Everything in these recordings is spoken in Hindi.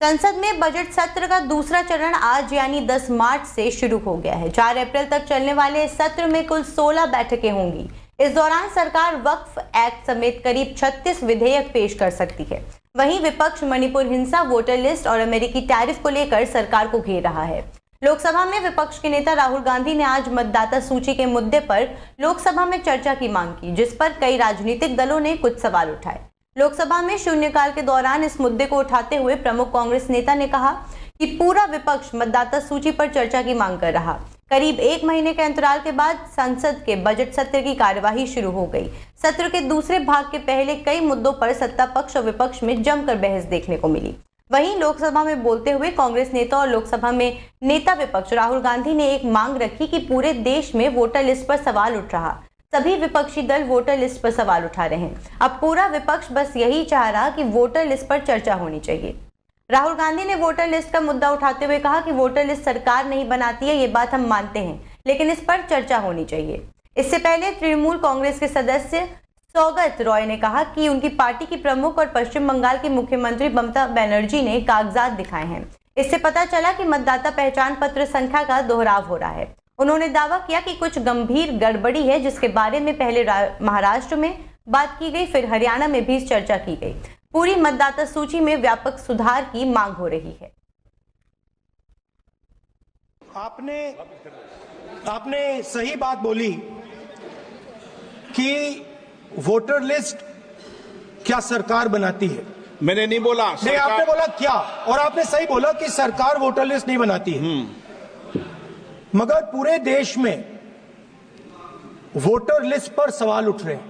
संसद में बजट सत्र का दूसरा चरण आज यानी 10 मार्च से शुरू हो गया है। 4 अप्रैल तक चलने वाले इस सत्र में कुल 16 बैठकें होंगी। इस दौरान सरकार वक्फ एक्ट समेत करीब 36 विधेयक पेश कर सकती है। वहीं विपक्ष मणिपुर हिंसा, वोटर लिस्ट और अमेरिकी टैरिफ को लेकर सरकार को घेर रहा है। लोकसभा में विपक्ष के नेता राहुल गांधी ने आज मतदाता सूची के मुद्दे पर लोकसभा में चर्चा की मांग की, जिस पर कई राजनीतिक दलों ने कुछ सवाल उठाए। लोकसभा में शून्यकाल के दौरान इस मुद्दे को उठाते हुए प्रमुख कांग्रेस नेता ने कहा कि पूरा विपक्ष मतदाता सूची पर चर्चा की मांग कर रहा। करीब 1 महीने के अंतराल के बाद संसद के बजट सत्र की कार्यवाही शुरू हो गई। सत्र के दूसरे भाग के पहले कई मुद्दों पर सत्ता पक्ष और विपक्ष में जमकर बहस देखने को मिली। वहीं लोकसभा में बोलते हुए कांग्रेस नेता और लोकसभा में नेता विपक्ष राहुल गांधी ने एक मांग रखी कि पूरे देश में वोटर लिस्ट पर सवाल उठ रहा। सभी विपक्षी दल वोटर लिस्ट पर सवाल उठा रहे हैं। अब पूरा विपक्ष बस यही चाह रहा कि वोटर लिस्ट पर चर्चा होनी चाहिए। राहुल गांधी ने वोटर लिस्ट का मुद्दा उठाते हुए कहा कि वोटर लिस्ट सरकार नहीं बनाती है, ये बात हम मानते हैं, लेकिन इस पर चर्चा होनी चाहिए। इससे पहले तृणमूल कांग्रेस के सदस्य सौगत रॉय ने कहा कि उनकी पार्टी की प्रमुख और पश्चिम बंगाल की मुख्यमंत्री ममता बनर्जी ने कागजात दिखाए हैं। इससे पता चला कि मतदाता पहचान पत्र संख्या का दोहराव हो रहा है। उन्होंने दावा किया कि कुछ गंभीर गड़बड़ी है, जिसके बारे में पहले महाराष्ट्र में बात की गई, फिर हरियाणा में भी चर्चा की गई। पूरी मतदाता सूची में व्यापक सुधार की मांग हो रही है। आपने सही बात बोली कि वोटर लिस्ट क्या सरकार बनाती है। मैंने नहीं बोला नहीं, आपने बोला क्या, और आपने सही बोला कि सरकार वोटर लिस्ट नहीं बनाती है। मगर पूरे देश में वोटर लिस्ट पर सवाल उठ रहे हैं।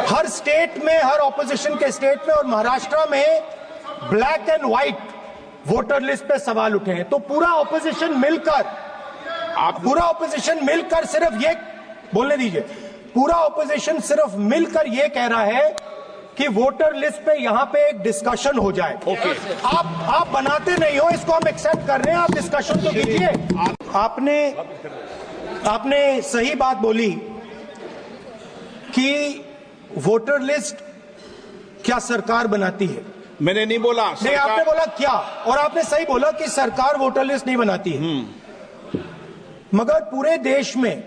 हर स्टेट में, हर ऑपोजिशन के स्टेट में और महाराष्ट्र में black and white voter list पे सवाल उठे हैं। तो पूरा ऑपोजिशन मिलकर सिर्फ ये बोलने दीजिए, पूरा ऑपोजिशन सिर्फ मिलकर ये कह रहा है कि वोटर लिस्ट पे यहां पे एक डिस्कशन हो जाए। ओके। आप बनाते नहीं हो, इसको हम एक्सेप्ट कर रहे हैं, आप डिस्कशन तो कीजिए। आपने सही बात बोली कि वोटर लिस्ट क्या सरकार बनाती है। मैंने नहीं बोला नहीं, आपने बोला क्या, और आपने सही बोला कि सरकार वोटर लिस्ट नहीं बनाती है। मगर पूरे देश में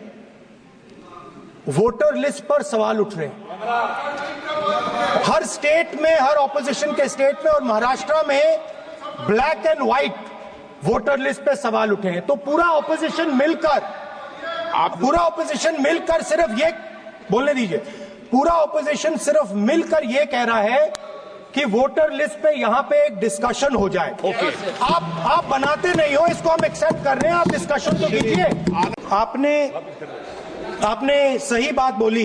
वोटर लिस्ट पर सवाल उठ रहे हैं। हर स्टेट में, हर ऑपोजिशन के स्टेट में और महाराष्ट्र में black and white voter list पे सवाल उठे हैं। तो पूरा ऑपोजिशन मिलकर सिर्फ ये बोलने दीजिए, पूरा ऑपोजिशन सिर्फ मिलकर ये कह रहा है कि वोटर लिस्ट पे यहां पे एक डिस्कशन हो जाए। ओके। आप बनाते नहीं हो, इसको हम एक्सेप्ट कर रहे हैं, आप डिस्कशन तो कीजिए। आपने सही बात बोली